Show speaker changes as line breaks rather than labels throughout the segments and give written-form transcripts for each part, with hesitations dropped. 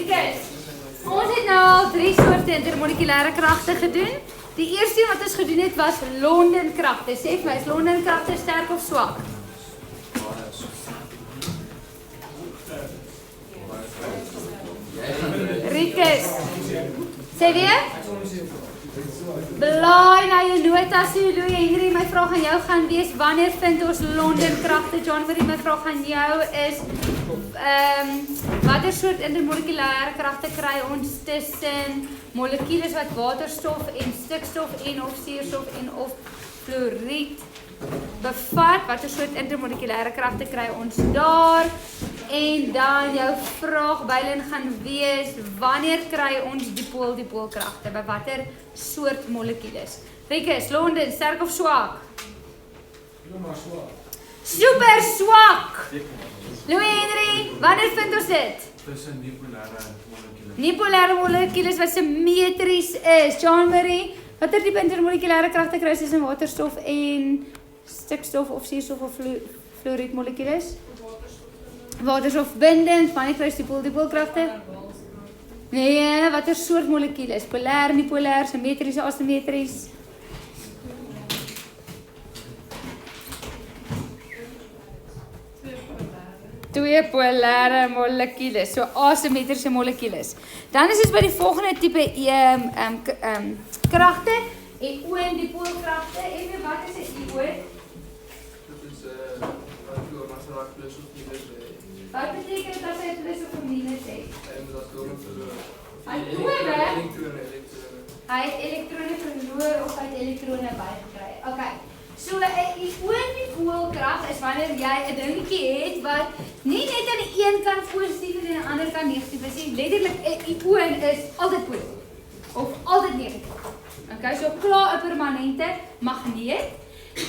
Rikus, ons het nou al 3 soorte intermolekulêre kragte gedoen. Die eerste een wat ons gedoen het was Londen-kragte. Sê vir my, is Londen-kragte sterk of swak? Rikus, sê weer? Blaai na jou notas, Henry, my vraag aan jou gaan wees, wanneer vind ons Londen-kragte? John-Marie, my vraag aan jou is, watter soort intermolekulêre kragte kry ons tussen molekules wat waterstof en stikstof en of suurstof en of fluoried bevat? Watter soort intermolekulêre kragte kry ons daar? En dan jou vraag Bylin gaan wees, wanneer kry ons dipool-dipool kragte? By watter soort molekules? Rikus, Londen, sterk of swak? Super swak! Louis Henry, wanneer vind ons dit?
Tussen dipolêre molekules.
Dipolêre molekules wat simmetries is. Jean-Marie, watter tipe intermolekulêre kragte kry ons tussen waterstof en stikstof of suurstof of fluoried molekules? Waterstof bindend, wanneer kry ons dipool kragte? Nee, watter soort molekules? Polêr, dipolêr, simmetries, asimmetries? Twee polêre molekules, so asimmetriese molekules. Dan is ons by die volgende tipe kragte, ioon-dipoolkragte. En wat is 'n ioon?
Dit is as raak plus of minus.
Wat beteken dit as hy plus of minus het?
Hy moet as doel verloor.
Hy het elektrone verloor of hy het elektrone bygekry. Okay. So 'n ioon-dipoolkrag is wanneer jy 'n dingetjie het wat nie net aan die een kant positief en aan die ander kant negatief is nie. Letterlik 'n ioon is altyd positief of altyd negatief. Okay, so klaar 'n permanente magneet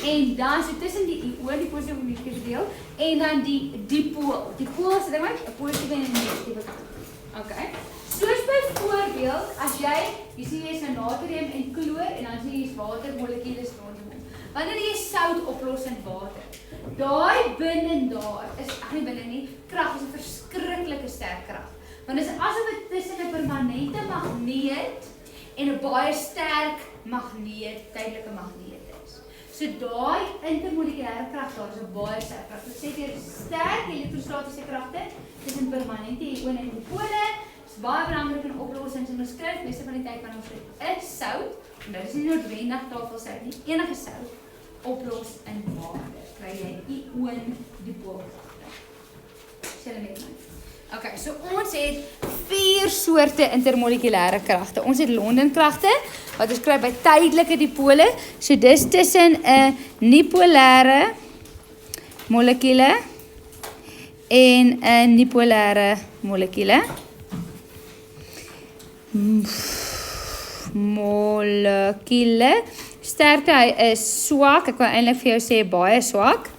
en dan so tussen die ioon, die positiewe en die negatiewe deel en dan die dipool. Dipool is ding wat 'n positiewe en 'n negatiewe kant. Okay. Soos byvoorbeeld as jy sien jy is 'n natrium en kloor en dan sien jy watermolekules rondom. Wanneer jy sout oplos in water, daai binne daar is nie binne nie, krag is 'n verskriklike sterk krag. Want dit is asof dit tussen 'n permanente magneet en 'n baie sterk magneet, tydelike magneet is. So daai intermolekulêre krag daar is 'n baie sterk krag. Dit sê jy sterk elektrostatiese kragte tussen permanente ione en dipole. Dit is baie belangrik in oplossings en ons skryf meeste van die tyd wanneer ons dit is sout, en dit is nie noodwendig tafelsout nie, enige sout oplos in water, kry jy ioon-dipoolkragte. Sê hulle met my. Okay, so ons het 4 soorte intermolekulêre kragte. Ons het Londen-kragte wat ons kry by tydelike dipole. So dis tussen 'n dipolêre molekule en 'n dipolêre molekule. Molekule. Sterkte, hy is swak. Ek wil eintlik vir jou sê baie swak.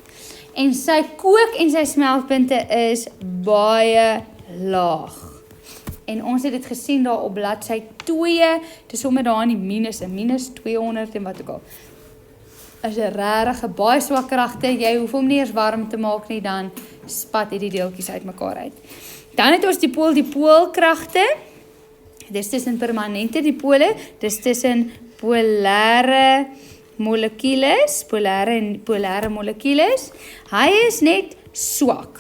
En sy kook en sy smeltpunte is baie laag. En ons het dit gesien daar op bladsy 2, dis sommer daar in die minus 200 en wat ook al. Is 'n regtig baie swak kragte. Jy hoef hom nie eers warm te maak nie, dan spat hierdie deeltjies uitmekaar uit. Dan het ons dipool-dipoolkragte. Dis tussen permanente dipole, dis tussen polêre molekules, polêre molekules. Hy is net swak.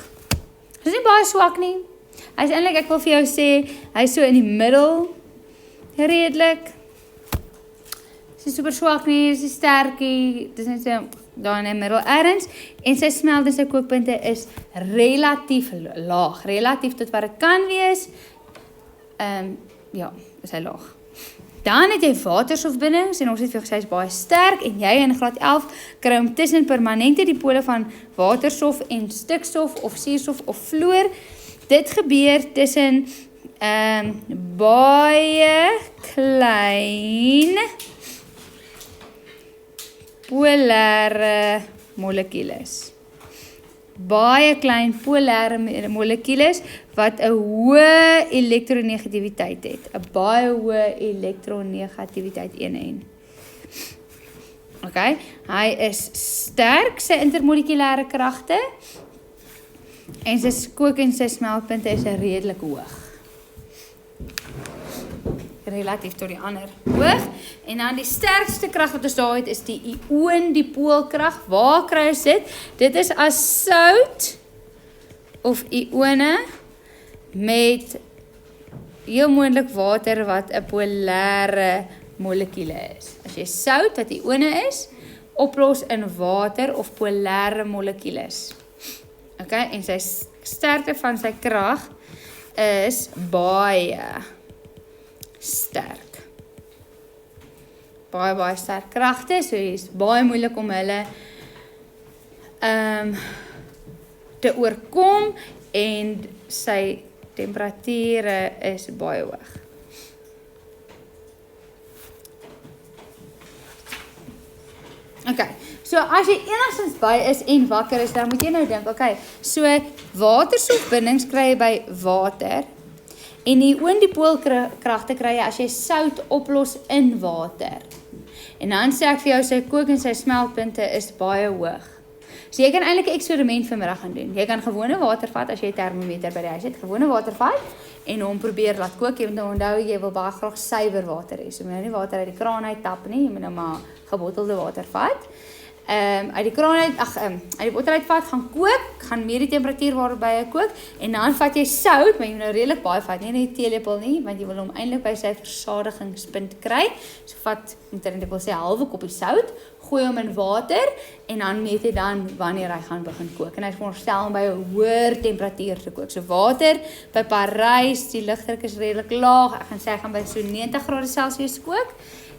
Hy is nie baie swak nie. Hy is eintlik, ek wil vir jou sê, hy is so in die middel, redelik. Hy is super swak nie, hy is sterkie, dit is net so daar in die middel ergens. En sy smelt en sy kookpunte is relatief laag, relatief tot wat dit kan wees. Ja, is hy laag. Dan het jy waterstofbindings en ons het vir gesê hy is baie sterk en jy in graad 11 kry hom tussen permanente dipole van waterstof en stikstof of suurstof of fluor. Dit gebeur tussen baie klein polêre molekules. Baie klein polêre molekules wat 'n hoë elektronegativiteit het. 'n Baie hoë elektronegativiteit 1N. Okay, hy is sterk, sy intermolekulêre kragte en sy kook en sy smeltpunte is redelik hoog. relatief tot die ander hoog. En dan die sterkste krag wat ons daar het is die ion-dipoolkrag. Waar kry ons dit? Dit is as sout of ione met heel moontlik water wat 'n polêre molekuule is. As jy sout wat ione is, oplos in water of polêre molekules. Okay, en sy sterkte van sy krag is baie sterk. Baie sterk kragte, so dit is baie moeilik om hulle te oorkom en sy temperature is baie hoog. Okay, so as jy enigstens by is en wakker is, dan moet jy nou dink, okay, so waterstofbindings kry jy by water en die ion-dipoolkragte kry jy as jy sout oplos in water. En dan sê ek vir jou, sy kook en sy smeltpunte is baie hoog. So jy kan eintlik 'n eksperiment vanmiddag gaan doen. Jy kan gewone water vat as jy 'n termometer by die huis het, gewone water vat en hom probeer laat kook. Jy moet nou onthou jy wil baie graag suiwer water hê. So jy moet nou nie water uit die kraan uit tap nie, jy moet nou maar gebottelde water vat. Uit die kraan uit, uit die bottel uit vat, gaan kook, gaan meer die temperatuur waarby jy kook en dan vat jy sout, maar jy moet nou redelik baie vat, nie net 'n teelepel nie, want jy wil hom eintlik by sy versadigingspunt kry. So vat, moet ek wil sê, 'n halwe koppie sout, gooi hom in water en dan meet jy dan wanneer hy gaan begin kook. En hy is veronderstel om by 'n hoër temperatuur te kook. So water by Parys, die lugdruk is redelik laag. Ek gaan sê hy gaan by so 90°C kook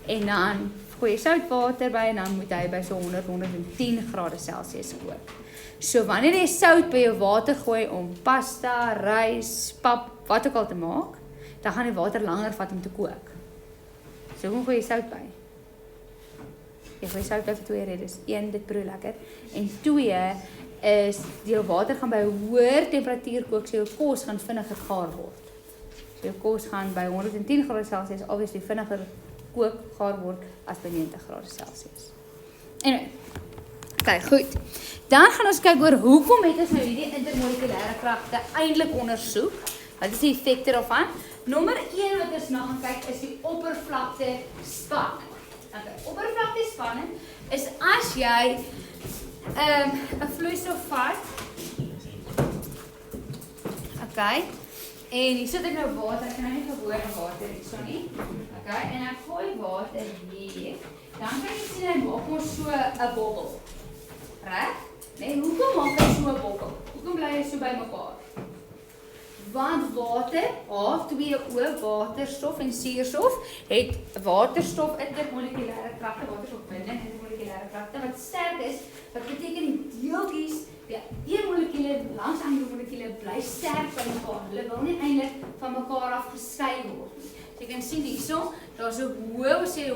en dan gooi jy soutwater by en dan moet hy by so 110°C kook. So wanneer jy sout by jou water gooi om pasta, rys, pap, wat ook al te maak, dan gaan die water langer vat om te kook. So hoe gooi jy sout by? Jy gooi sout by vir 2 redes. 1, dit proe lekker. En 2 is die water gaan by 'n hoër temperatuur kook, so jou kos gaan vinniger gaar word. So jou kos gaan by 110°C obviously vinniger kook gaar word as by 90°C. Anyway, okay, goed. Dan gaan ons kyk oor hoekom het ons nou hierdie intermolekulêre kragte eintlik ondersoek. Wat is die effekte daarvan? Nommer 1 wat ons na gaan kyk is die oppervlakte spanning. Okay, oppervlakte spanning is as jy 'n vloeistof vat. Okay. En hier sit ek nou water, ek kan nou nie gewone water hierso nie. Okay, en ek gooi water hier. Dan kan jy sien hy maak ons so 'n bobbel. Reg? Nee, hoekom maak hy so 'n bobbel? Hoekom bly hy so bymekaar? Want water, H2O, waterstof en suurstof, het waterstof intermolekulêre kragte, waterstofbinding intermolekulêre kragte wat sterk is, wat beteken die deeltjies, die een molekuule langs ander molekuule bly sterk by mekaar. Hulle wil nie eintlik van mekaar af geskei word nie. So jy kan sien hierso, daar's 'n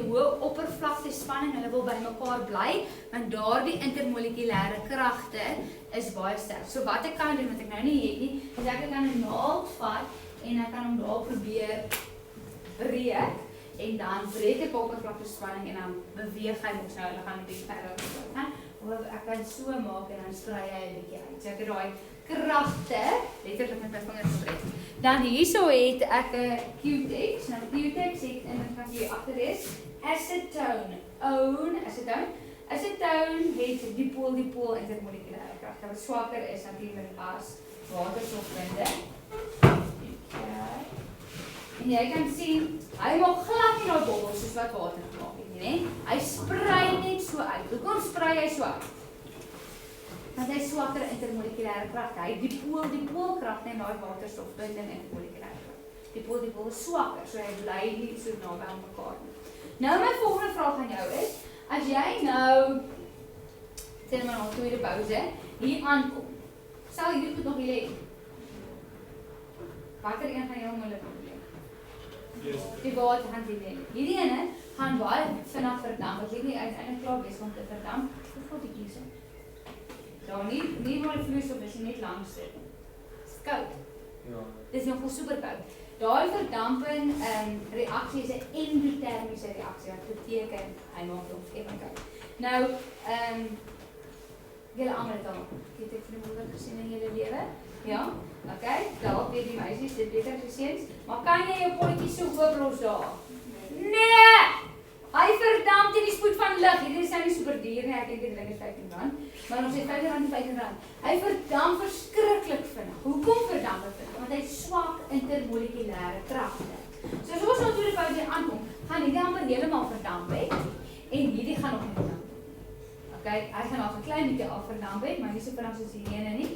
hoë oppervlakte spanning, hulle wil by mekaar bly, want daardie intermolekulêre kragte is baie sterk. So wat ek kan doen, wat ek nou nie het nie, is ek kan 'n naald vat en ek kan hom daar probeer breek en dan breek ek oppervlakte spanning en dan beweeg hy mos nou, hulle gaan 'n bietjie verder gaan. Of ek kan so maak en dan sprei hy 'n bietjie uit. So ek het daai kragte letterlik met my vingers gebreek. Dan hierso het ek 'n Q-tex. Nou Q-tex het en dan kan jy agter is acetone. Acetone het dipool intermolekulêre kragte wat swakker is natuurlik as waterstofbinding. En jy kan sien, hy maak glad nie daai bobbels soos wat water gemaak het nie, né? Hy sprei net so uit. Hoekom sprei hy so uit? Want hy swakker intermolekulêre kragte. Hy dipoolkrag net daai waterstofbinding intermolekulêre krag. Dipool is swakker, so hy bly nie so naby aan mekaar nie. Nou my volgende vraag aan jou is, as jy nou sê maar 'n tweede pouse hier aankom, sal jy dit nog wil hê? Watter een gaan jou moeilik probleem? Die water gaan die neem. Hierdie ene gaan baie vinnig verdamp. As jy nie uiteindelik klaar wees om te verdamp, hoe voel dit hierso? Daar nie maar die vloeistof is net langs sit. Dis koud. Ja. Dis nogal super koud. Daai verdamping reaksie is 'n endotermiese reaksie. Wat beteken hy maak hom ewe koud. Nou, julle almal het al, ek het vir die moeder gesien in julle lewe. Ja? Okay, daar weer die meisies, dit beter as die seuns. Maar kan jy jou potjie so hoog los daar? Nee! Hy verdamp teen die spoed van lig. Hierdie is nou nie super duur nie, ek dink dit is R15. Maar ons het R15 en R15. Hy verdamp verskriklik vinnig. Hoekom verdamp hy vinnig? Want hy het swak intermolekulêre kragte. So as ons natuurlik by die aankom, gaan hierdie amper heeltemal verdamp het en hierdie gaan nog nie verdamp. Okay, hy gaan nog 'n klein bietjie af verdamp het, maar nie so vinnig soos die ene nie.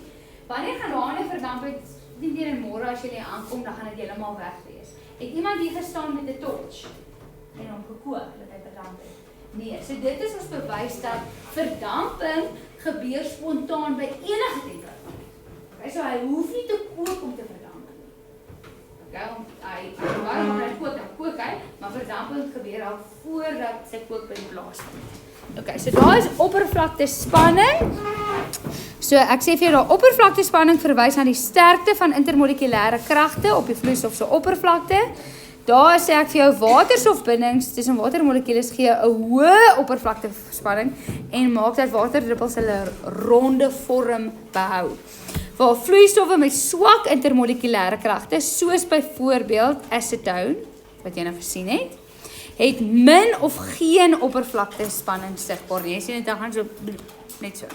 Wanneer gaan daai verdamp het? Nie weer in môre as jy hier aankom, dan gaan dit heeltemal weg wees. Het iemand hier gestaan met 'n torch en hom gekook dat hy verdamp het? Nee, so dit is ons bewys dat verdamping gebeur spontaan by enige temperatuur. Okay, so hy hoef nie te kook om te verdamp nie. Okay, waarom hy kook hy, maar verdamping gebeur al voordat sy kookpunt plaasvind. Okay, so daar is oppervlaktespanning. So ek sê vir jou dat oppervlaktespanning verwys na die sterkte van intermolekulêre kragte op die vloeistof se oppervlakte. Daar sê ek vir jou waterstofbindings tussen watermolekules gee 'n hoë oppervlaktespanning en maak dat waterdruppels hulle ronde vorm behou. Waar vloeistowwe met swak intermolekulêre kragte, soos byvoorbeeld acetone, wat jy nou gesien het min of geen oppervlaktespanning sigbaar. Jy sien dit gaan so net so.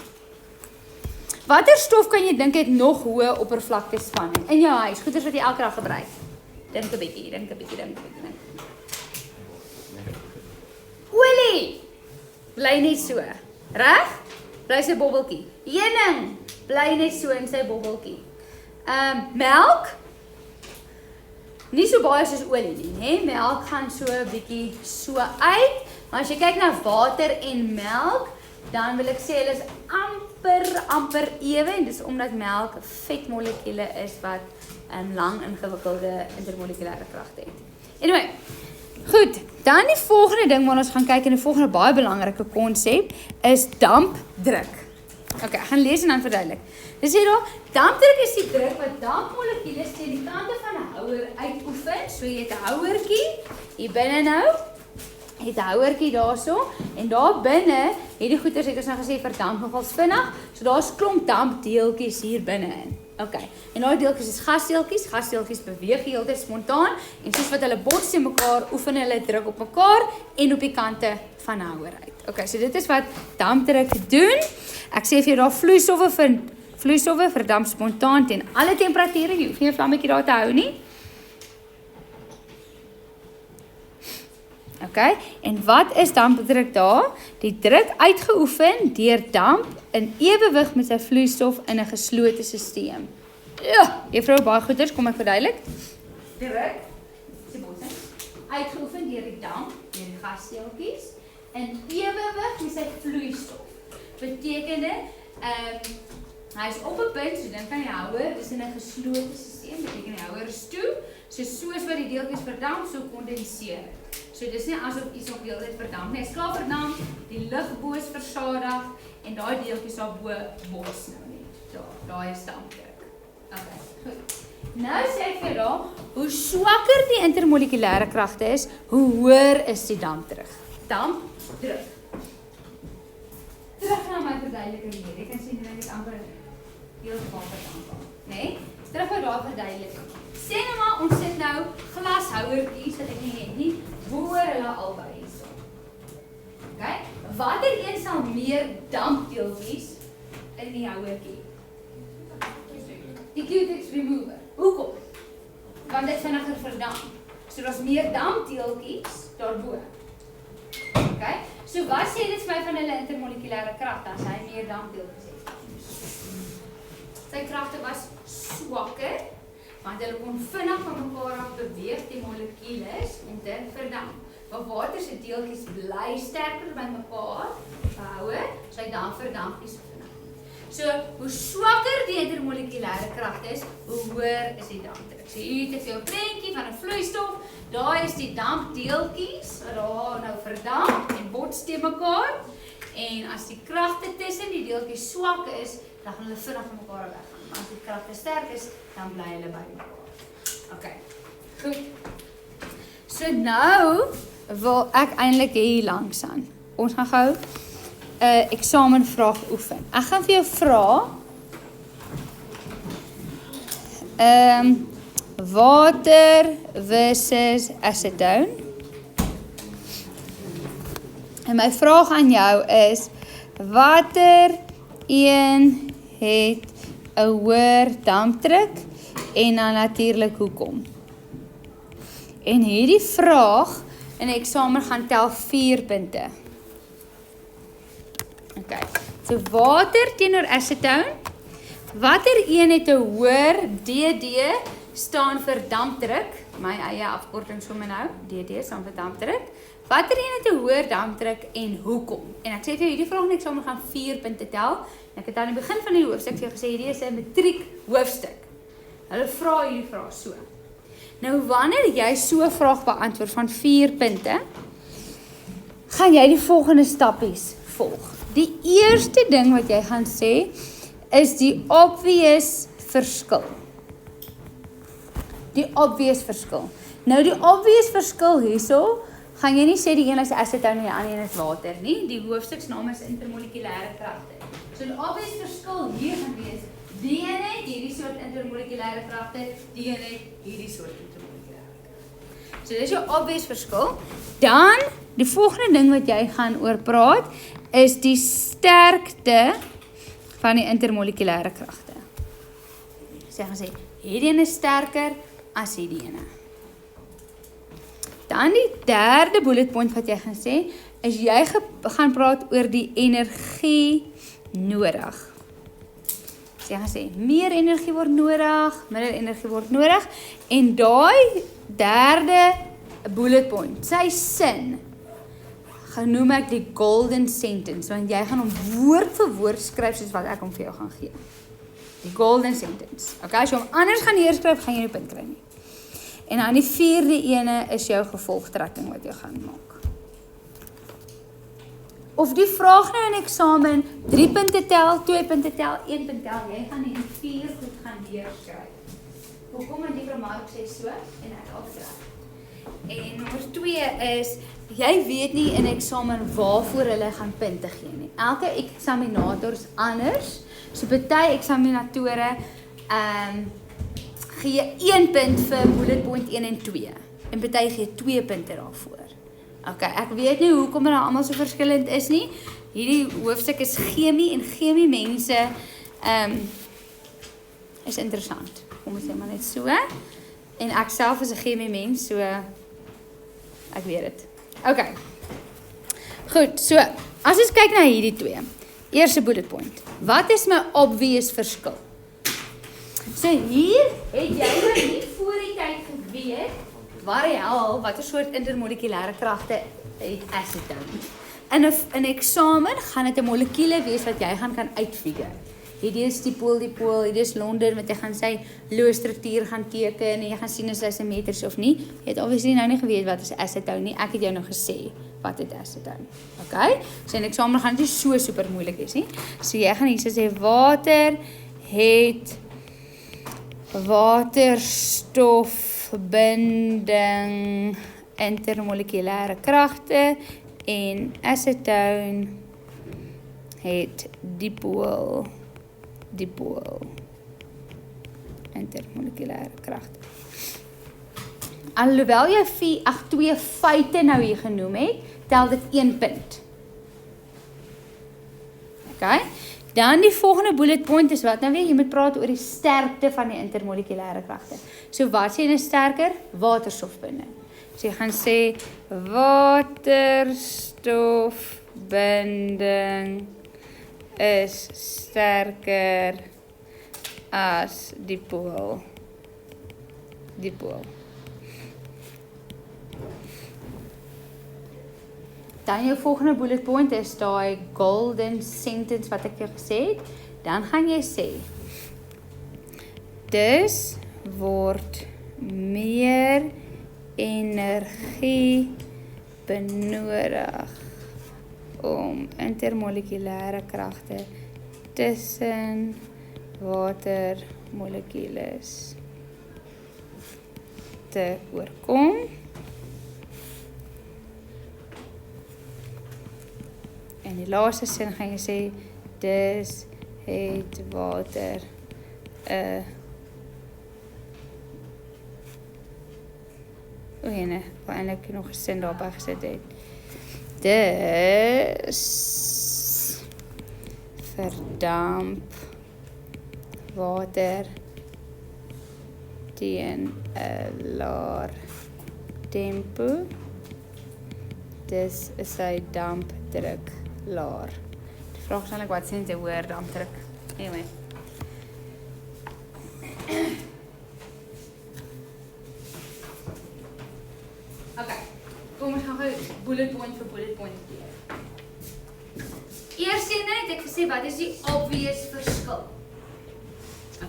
Watter stof kan jy dink het nog hoë oppervlaktespanning in jou huis? Goeders wat jy elke dag gebruik. Dink 'n bietjie. Olie. Bly net so. Reg? Bly sy bobbeltjie. Heuning. Bly net so in sy bobbeltjie. Melk. Nie so baie soos olie nie, hè? Melk gaan so 'n bietjie so uit. Maar as jy kyk na water en melk, dan wil ek sê hulle is amper ewe en dis omdat melk vetmolekuule is wat lang ingewikkelde intermolekulêre kragte het. Anyway, goed, dan die volgende ding wat ons gaan kyk en die volgende baie belangrike konsep is dampdruk. Okay, ek gaan lees en dan verduidelik. Dis hier daar, dampdruk is die druk wat dampmolekules teen die kante van 'n houer uitoefen. So jy het 'n houertjie hier binne nou. Jy het 'n houertjie daarso en daar binne het die goeters het ons nou gesê verdamp nogals vinnig. So daar's klomp dampdeeltjies hier binne-in. Okay. En daai deeltjies is gasdeeltjies. Gasdeeltjies beweeg heeltyd spontaan en soos wat hulle bots teen mekaar, oefen hulle druk op mekaar en op die kante van 'n houer uit. Okay, so dit is wat dampdruk doen. Ek sê vir jou daar vloeistowwe verdamp spontaan teen alle temperature. Jy hoef nie 'n vlammetjie daar te hou nie. Okay, en wat is dampdruk daar? Die druk uitgeoefen deur damp in ewewig met sy vloeistof in 'n geslote stelsel. Ja, juffrou baie goeders, kom ek verduidelik. Druk, sê botsing, uitgeoefen deur die damp, deur die gasdeeltjies in ewewig met sy vloeistof. Beteken dit, hy is op 'n punt, so dink aan die houer, dis in 'n geslote stelsel, beteken die houer is toe, soos wat die deeltjies verdamp, so kondenseer dit. So dis nie asof iets op heeltyd verdamp nie. Hy is klaar verdamp, die lug bo is versadig en daai deeltjies daar bo bots nou net. Daai is dampdruk. Okay, goed. Nou sê ek vir daar, hoe swakker die intermolekulêre kragte is, hoe hoër is die dampdruk. Dampdruk. Terug na my verduideliking hier. Jy kan sien dat dit amper heeltemal verdamp, né? Terug na daai verduideliking. Sê nou maar ons sit nou glashouertjies wat ek nie het nie. Voor hulle albei hierso. Okay? Watter een sal meer dampdeeltjies in die houertjie? Die Q-tex remover. Hoekom? Want dit vinniger verdamp. So daar's meer dampdeeltjies daarbo. Okay? So wat sê dit vir my van hulle intermolekulêre kragte as hy meer dampdeeltjies het? Sy kragte was swakker. Want hulle kon vinnig van mekaar af beweeg die molekules om te verdamp. Maar water se deeltjies bly sterker by mekaar behou, sy damp verdamp nie so vinnig. So, hoe swakker die intermolekulêre kragte is, hoe hoër is die dampdruk. So hier het ek jou prentjie van 'n vloeistof, daar is die dampdeeltjies wat daar nou verdamp en bots teen mekaar. En as die kragte tussen die deeltjies swak is, dan gaan hulle vinnig van mekaar weggaan. Maar as die kragte sterk is, dan bly hulle by mekaar. Okay. Goed. So nou wil ek eintlik hier langs aan. Ons gaan gou 'n eksamenvraag oefen. Ek gaan vir jou vra Water versus acetone. En my vraag aan jou is, watter een het 'n hoër dampdruk en dan natuurlik hoekom? En hierdie vraag in 'n eksamen gaan tel 4 punte. Okay. So water teenoor acetone. Watter een het 'n hoër DD staan vir dampdruk? My eie afkorting sommer nou. DD staan vir dampdruk. Watter een het 'n hoër dampdruk en hoekom? En ek sê vir jou hierdie vraag in die eksamen gaan 4 punte tel. En ek het aan die begin van die hoofstuk vir jou gesê hierdie is 'n matriek hoofstuk. Hulle vra hierdie vraag so. Nou wanneer jy so 'n vraag beantwoord van 4 punte, gaan jy die volgende stappies volg. Die eerste ding wat jy gaan sê is die obvious verskil. Die obvious verskil. Nou die obvious verskil hierso, gaan jy nie sê die een is acetone en die ander een is water nie. Die hoofstuksnaam is intermolekulêre kragte. So die obvious verskil hier gaan wees, die een het hierdie soort intermolekulêre kragte, die een het hierdie soort intermolekulêre kragte. So dis jou obvious verskil. Dan, die volgende ding wat jy gaan oor praat, is die sterkte van die intermolekulêre kragte. So jy gaan sê, hierdie een is sterker as hierdie ene. Dan die derde bullet point wat jy gaan sê, is jy gaan praat oor die energie nodig. So jy gaan sê, meer energie word nodig, minder energie word nodig, en daai derde bullet point, sy sin, genoem ek die golden sentence, want jy gaan hom woord vir woord skryf soos wat ek hom vir jou gaan gee. Die golden sentence. Okay, as jy hom anders gaan neerskryf, gaan jy nie punt kry nie. En dan die vierde ene is jou gevolgtrekking wat jy gaan maak. Of die vraag nou in eksamen 3 punte tel, 2 punte tel, 1 punt tel, jy gaan die 4 goed gaan neerskryf. Hoekom? Want die Mark sê so en ek altyd reg. En nommer 2 is, jy weet nie in eksamen waarvoor hulle gaan punte gee nie. Elke eksaminator is anders. So party eksaminatore gee 1 punt vir bullet point 1 en 2. En party gee 2 punte daarvoor. Okay, ek weet nie hoekom hulle almal so verskillend is nie. Hierdie hoofstuk is chemie en chemie mense is interessant. Kom ons sê maar net so. En ek self is 'n chemie mens, so ek weet dit. Okay. Goed, so as ons kyk na hierdie twee. Eerste bullet point. Wat is my obvious verskil? So hier het jy nou nie voor die tyd geweet waar die hel, watter soort intermolekulêre kragte het acetone. In 'n eksamen gaan dit 'n molekuule wees wat jy gaan kan uitfigure. Hierdie is dipool, hierdie is Londen wat jy gaan sy Lewis-struktuur gaan teken en jy gaan sien as hy symmetries of nie. Jy het obviously nou nie geweet wat is acetone nie. Ek het jou nou gesê wat het acetone. Okay? So in eksamen gaan dit nie so super moeilik wees nie. So jy gaan hier sê water het waterstofbinding intermolekulêre kragte en acetone het dipool intermolekulêre kragte. Alhoewel jy 2 feite nou hier genoem het, tel dit 1 punt. Okay? Dan die volgende bullet point is wat nou weer, jy moet praat oor die sterkte van die intermolekulêre kragte. So wat sê jy is sterker? Waterstofbinding. So jy gaan sê waterstofbinding is sterker as dipool. Dan jou volgende bullet point is daai golden sentence wat ek jou gesê het. Dan gaan jy sê, dus word meer energie benodig om intermolekulêre kragte tussen watermolekules te oorkom. En die laaste sin gaan jy sê, dus het water 'n nee, ek wou eintlik nog 'n sin daarby gesit het. Dis verdamp water teen 'n laer tempo. Dis is sy dampdruk laer. Die vraag is eintlik wat sê jy hoor dampdruk. Anyway. Okay, kom ons gaan gou bullet point vir bullet point deur. Eerstens het ek gesê wat is die obvious verskil?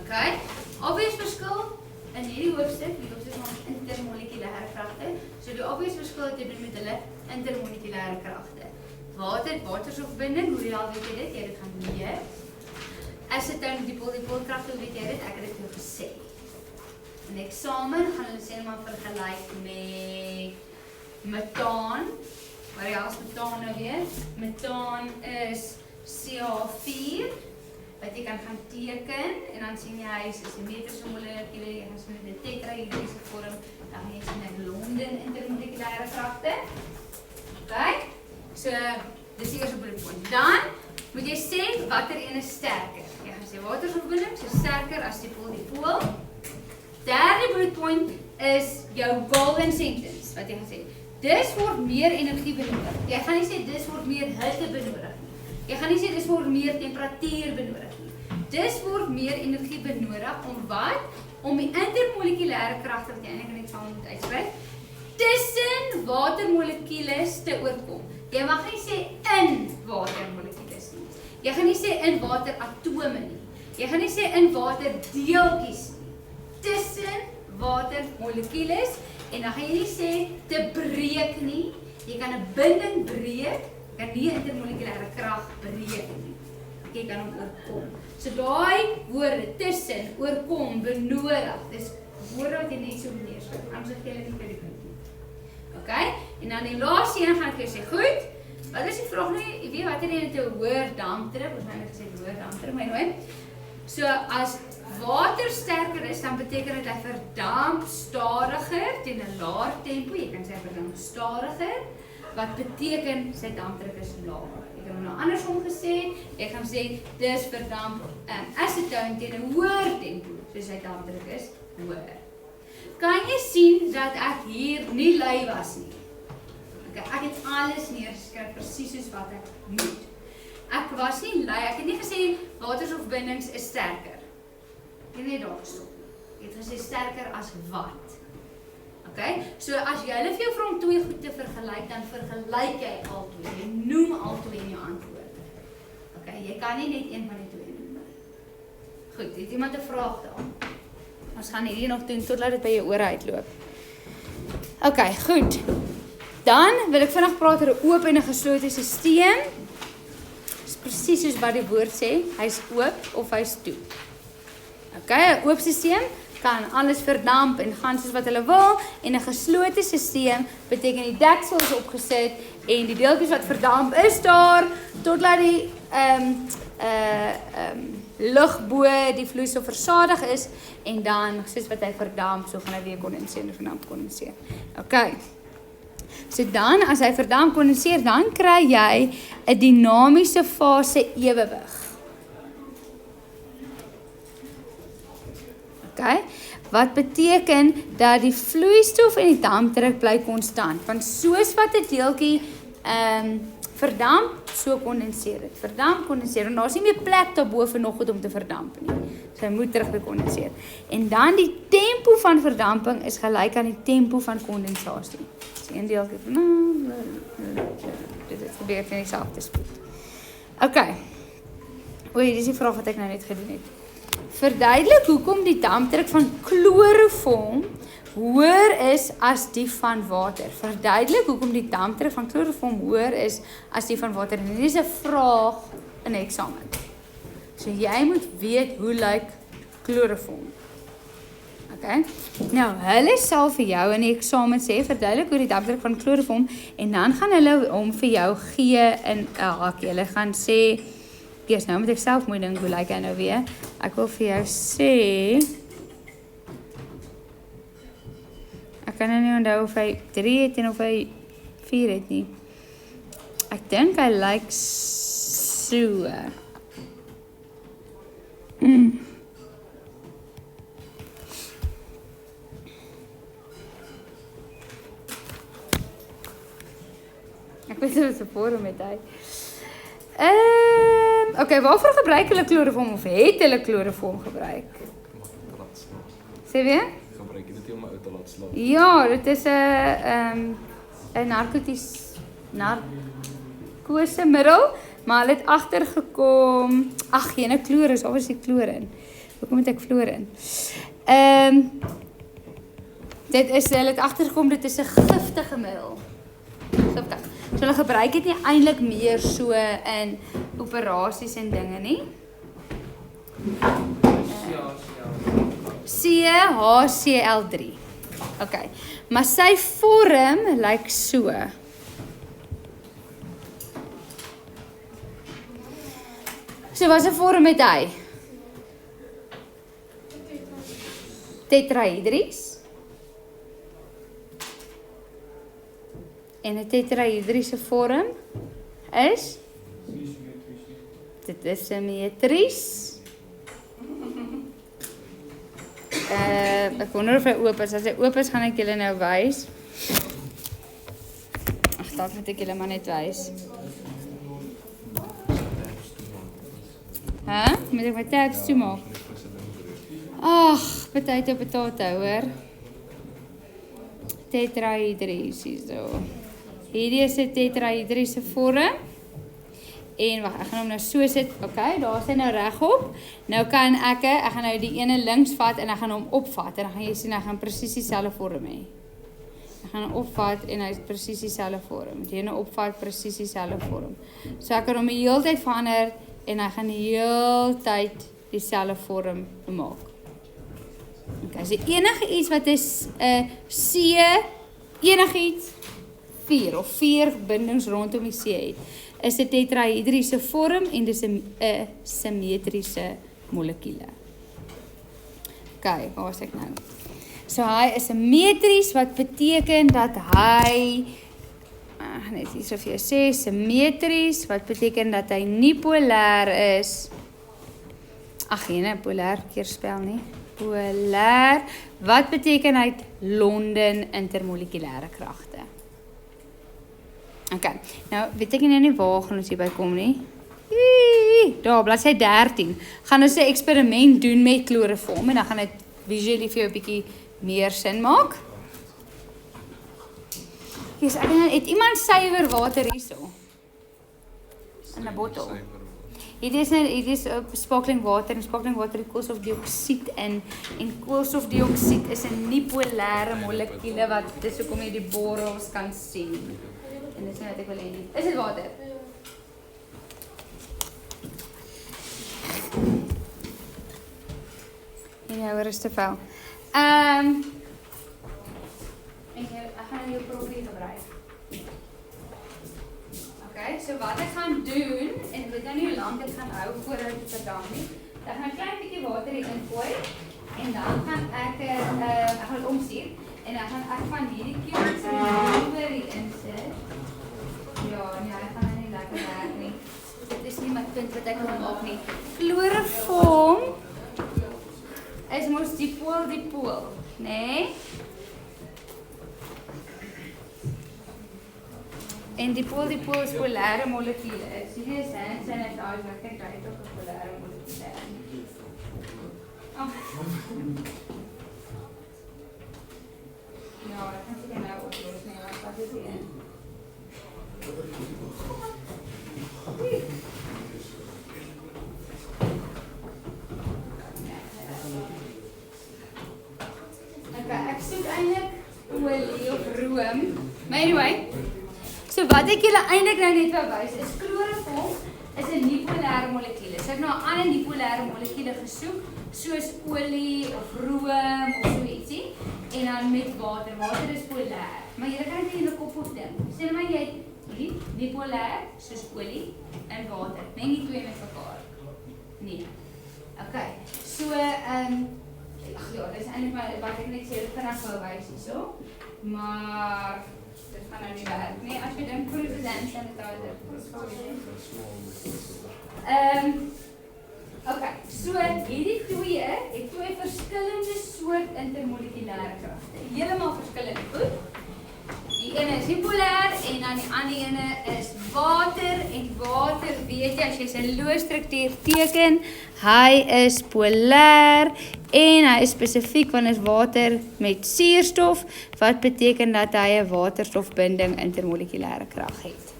Okay, obvious verskil in hierdie hoofstuk, die hoofstuk van intermolekulêre kragte. So die obvious verskil het te doen met hulle intermolekulêre kragte. Waterstofbinding, hoe al weet jy dit? Jy het dit gaan leer. Acetone dipol kragte, hoe weet jy dit? Ek het dit jou gesê. In eksamen gaan hulle sê maar vergelyk met metaan. Waar jy as metaan nou weet? Metaan is CH4 wat jy kan gaan teken en dan sien jy hy is 'n meterse molekuule, jy gaan sien met 'n tetrahedriese vorm, dan jy sien 'n Londen intermolekulêre kragte. Okay? So dis die eerste bullet point. Dan moet jy sê watter een is sterker. Jy gaan sê waterstofbinding is sterker as dipol. Derde bullet point is jou golden sentence wat jy gaan sê. Dis word meer energie benodig. Jy gaan nie sê dis word meer hitte benodig nie. Jy gaan nie sê dis word meer temperatuur benodig nie. Dis word meer energie benodig om wat? Om die intermolekulêre kragte wat jy eintlik in eksamen moet uitspreek tussen watermolekules te oorkom. Jy mag nie sê in watermolekules nie. Jy gaan nie sê in wateratome nie. Jy gaan nie sê in waterdeeltjies nie. Tussen watermolekules en dan gaan jy nie sê te breek nie. Jy kan 'n binding breek, jy kan nie 'n intermolekulêre krag breek nie. Jy kan hom oorkom. So daai woorde tussen, oorkom, benodig, dis woorde wat jy net so moet neerskryf. Anders gee jy nie vir die punt nie. Okay? En dan die laaste een gaan ek jou sê, goed. Wat is die vraag nie? Jy weet wat jy net 'n hoër dampdruk, ons het gesê hoër dampdruk, maar nou. So as water sterker is, dan beteken dit hy verdamp stadiger teen 'n laer tempo. Jy kan sê verdamp stadiger, wat beteken sy dampdruk is laer. Ek het hom nou andersom gesê, ek gaan sê dis verdamp acetone teen 'n hoër tempo, so sy dampdruk is hoër. Kan jy sien dat ek hier nie lui was nie? Okay, ek het alles neergeskryf presies soos wat ek moet. Ek was nie lui, ek het nie gesê waterstofbindings is sterker. Ek het net daar gestop. Ek het gesê sterker as wat. Okay? So as jy hulle vir jou vra om twee goed te vergelyk, dan vergelyk jy al twee. Jy noem al twee in jou antwoord. Okay, jy kan nie net een van die twee noem nie. Goed, het iemand 'n vraag daar? Ons gaan hierdie nog doen totdat dit by jou ore uitloop. Okay, goed. Dan wil ek vinnig praat oor 'n oop en 'n geslote stelsel. Dis presies soos wat die woord sê, hy's oop of hy's toe. Okay, 'n oop stelsel kan alles verdamp en gaan soos wat hulle wil en 'n geslote stelsel beteken die deksel is opgesit en die deeltjies wat verdamp is daar totdat die lug bo die vloeistof versadig is en dan soos wat hy verdamp, so gaan hy weer kondenseer en verdamp kondenseer. Okay. So dan as hy verdamp kondenseer, dan kry jy 'n dinamiese fase ewewig. Okay? Wat beteken dat die vloeistof en die dampdruk bly konstant, want soos wat 'n deeltjie verdamp, so kondenseer dit. Verdamp, kondenseer, en daar is nie meer plek daarbo vir nog goed om te verdamp nie. So hy moet terug by kondenseer. En dan die tempo van verdamping is gelyk aan die tempo van kondensasie. So een deeltjie dit gebeur in dieselfde spoed. Okay. Oei, dis die vraag wat ek nou net gedoen het. Verduidelik hoekom die dampdruk van kloroform hoër is as die van water. Verduidelik hoekom die dampdruk van kloroform hoër is as die van water. En dit is 'n vraag in 'n eksamen. So jy moet weet hoe lyk kloroform. Okay? Nou, hulle sal vir jou in die eksamen sê, verduidelik hoe die dampdruk van kloroform en dan gaan hulle hom vir jou gee in 'n hakkie. Hulle gaan sê eers nou moet ek self moet dink hoe lyk hy nou weer. Ek wil vir jou sê Ek kan nou nie onthou of hy 3 het en of hy 4 het nie. Ek dink hy lyk so. Ek weet nie wat se vorm het hy. Okay, waarvoor gebruik hulle chloroform of het hulle chloroform gebruik? Sê weer?
Gebruik dit om my uit te laat slaap.
Ja, dit is 'n narkose middel, maar hulle het agtergekom, ag, jene chloris, waar is die chlorin? Hoekom het ek fluorin? Dit is, hulle het agtergekom, dit is 'n giftige middel. Giftig. So hulle gebruik dit nie eintlik meer so in operasies en dinge nie. CHCl3. Okay. Maar sy vorm lyk so. So wat 'n vorm het hy? Tetrahedries. En 'n tetrahedriese vorm is dit is simmetries. Ek wonder of hy oop is. As hy oop is, gaan ek julle nou wys. Ag, dalk moet ek julle maar net wys. Moet ek my tabs toemaak? Ag, potato, hoor. Tetrahedries hierso. Hierdie is 'n tetrahedriese vorm. En wag, ek gaan hom nou so sit. Okay, daar is hy nou regop. Nou kan ek gaan nou die ene links vat en ek gaan hom opvat en dan gaan jy sien hy gaan presies dieselfde vorm hê. Ek gaan hom opvat en hy het presies dieselfde vorm. Jy nou opvat presies dieselfde vorm. So ek kan hom die hele tyd verander en hy gaan die hele tyd dieselfde vorm maak. Okay, so enige iets wat is 'n C, enigiets 4 of 4 bindings rondom die C het, is 'n tetrahedriese vorm en dis 'n simmetriese molekule. Okay, waar is ek nou? So hy is simmetries wat beteken dat hy net hier so vir jou sê simmetries wat beteken dat hy nie polêr is. Ag, nee, polêr keer spel nie. Polêr wat beteken hy het Londen intermolekulêre kragte. Okay, nou weet ek nou nie waar gaan ons hierby kom nie. Daar, bladsy 13. Gaan ons 'n eksperiment doen met chloroform en dan gaan dit visually vir jou 'n bietjie meer sin maak. Yes, ek het iemand suiwer water hierso. In 'n bottel. Hierdie is sparkling water en sparkling water het koolstofdioksied in en koolstofdioksied is 'n nie-polêre molekule wat dis hoekom jy die borrels kan sien. En dis net ek wil hê nie. Is dit water? Ja, hoor is te veel. Ek gaan jou probeer gebruik. Okay, so wat ek gaan doen, en ek weet nou nie hoe lank dit gaan hou voordat dit verdam nie. Dan gaan 'n klein bietjie water hierin gooi en dan gaan ek gaan dit omstuur en dan gaan ek van hierdie cubes oor hierin sit. Ja, nee, hy gaan nou nie lekker werk nie. Dit is nie my punt wat ek wil maak nie. Chloroform is mos dipool, nee? En dipool is polêre molekule. So hierdie is hand sanitizer, ek kyk uit op 'n polêre molekule. Ja, ek kan seker nou oplos, nee, wat is dit? Okay, ek soek eintlik olie of room. Maar anyway, so wat ek julle eintlik nou net wou wys is chloroform is 'n nie-polêre molekule. So ek nou 'n ander nie-polêre molekule gesoek, soos olie of room of so ietsie en dan met water. Water is polêr. Maar jy kan dit in 'n kop opdink. Sê maar jy het hierdie nie-polêr soos olie en water. Meng die twee met mekaar. Nee. Okay. So ag ja, dis eintlik maar wat ek net sê, dit kan ek wou wys hierso. maar dit gaan nou nie werk nie. As jy dink proef is hand sanitizer. Okay, so hierdie twee het twee verskillende soort intermolekulêre kragte. Heeltemal verskillend, goed? Die ene is bipolêr en dan die ander ene is water en water weet jy as jy sy Lewis-struktuur teken, hy is polêr en hy is spesifiek wanneer water met suurstof wat beteken dat hy 'n waterstofbinding intermolekulêre krag het.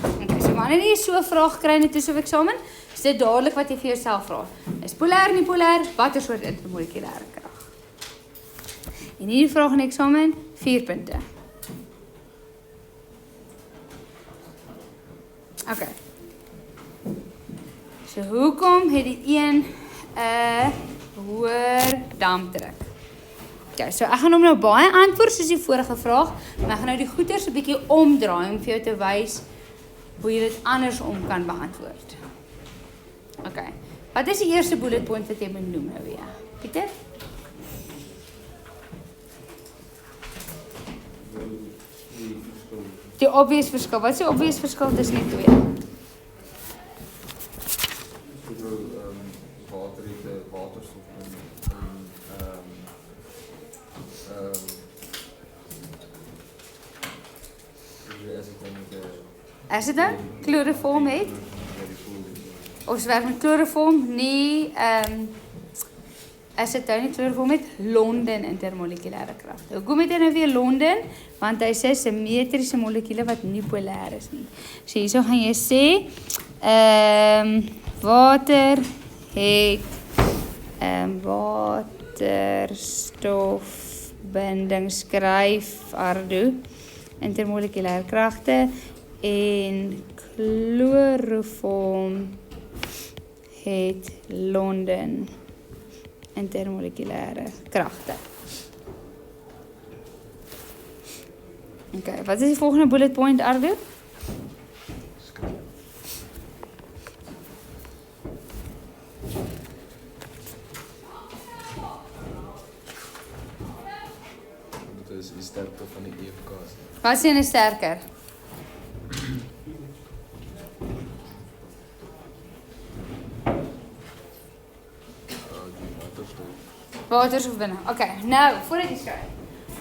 Okay, so wanneer jy so 'n vraag kry in 'n toetsopeksamen, is dit dadelik wat jy vir jouself vra. Is polêr nie polêr? Watter soort intermolekulêre krag? En hierdie vraag in die eksamen 4 punte. Okay. So hoekom het die een 'n hoër dampdruk? Okay, so ek gaan hom nou baie antwoord soos die vorige vraag, maar ek gaan nou die goeters 'n bietjie omdraai om vir jou te wys hoe jy dit andersom kan beantwoord. Okay. Wat is die eerste bullet point wat jy benoem nou weer? Pieter? Die obvious verskil. Wat is die obvious verskil tussen die twee?
Water het 'n waterstof
As dit nou chloroform het? Ons werk met chloroform, nie as dit nou nie chloroform het, Londen intermolekulêre kragte. Hoekom het hy nou weer Londen? Want hy sê simmetriese molekule wat nie polêr is nie. So hierso gaan jy sê water het waterstofbinding skryf Ardo intermolekulêre kragte en chloroform het Londen intermolekulêre kragte. Okay, wat is die volgende bullet point, Ardo?
Dit is die sterkte van die EFK's.
Wat is een sterker? Waterstofbinding. Okay, nou, voordat jy skryf.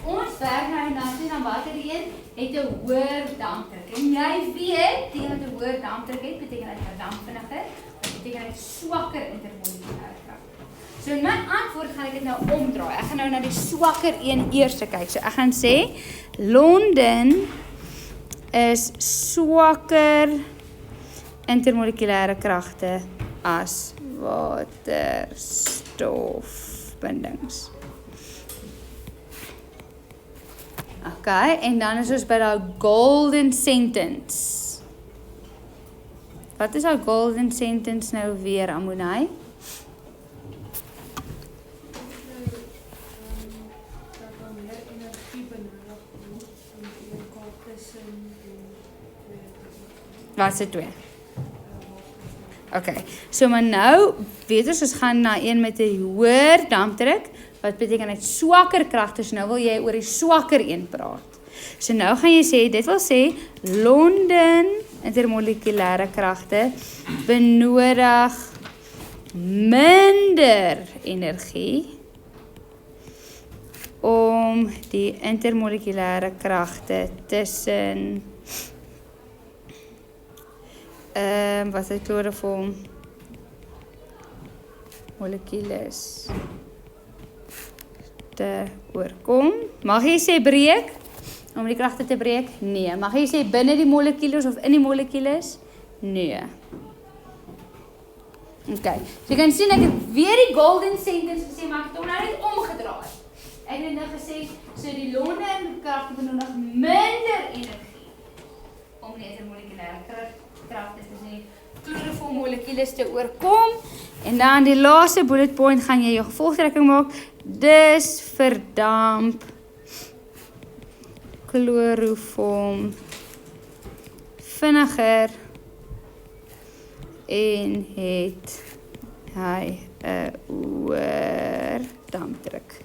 Ons werk nou en dan sien dan watter een het 'n hoër dampdruk. En jy weet, die wat 'n hoër dampdruk het, beteken dat hy dampvinniger, dit beteken hy swakker intermolekulêre krag. So in my antwoord gaan ek dit nou omdraai. Ek gaan nou na die swakker een eers kyk. So ek gaan sê Londen is swakker intermolekulêre kragte as waterstofbindings. Okay, en dan is ons by daai golden sentence. Wat is daai golden sentence nou weer, Amonai? Wat is dit twee? Okay, so maar nou, weet ons gaan na een met 'n hoër dampdruk, wat beteken hy swakker kragte, so nou wil jy oor die swakker een praat. So nou gaan jy sê, dit wil sê, Londen intermolekulêre kragte benodig minder energie om die intermolekulêre kragte tussen wat is die chloroform molekules te oorkom. Mag jy sê breek? Om die kragte te breek? Nee. Mag jy sê binne die molekules of in die molekules? Nee. Okay. So jy kan sien ek het weer die golden sentence gesê, maar ek het hom nou net omgedraai. Ek het nou gesê, so die Londen kragte benodig minder energie om die intermolekulêre kragte tussen chloroform molekules te oorkom. En dan die laaste bullet point gaan jy jou gevolgtrekking maak. Dus verdamp chloroform vinniger en het hy 'n hoër dampdruk.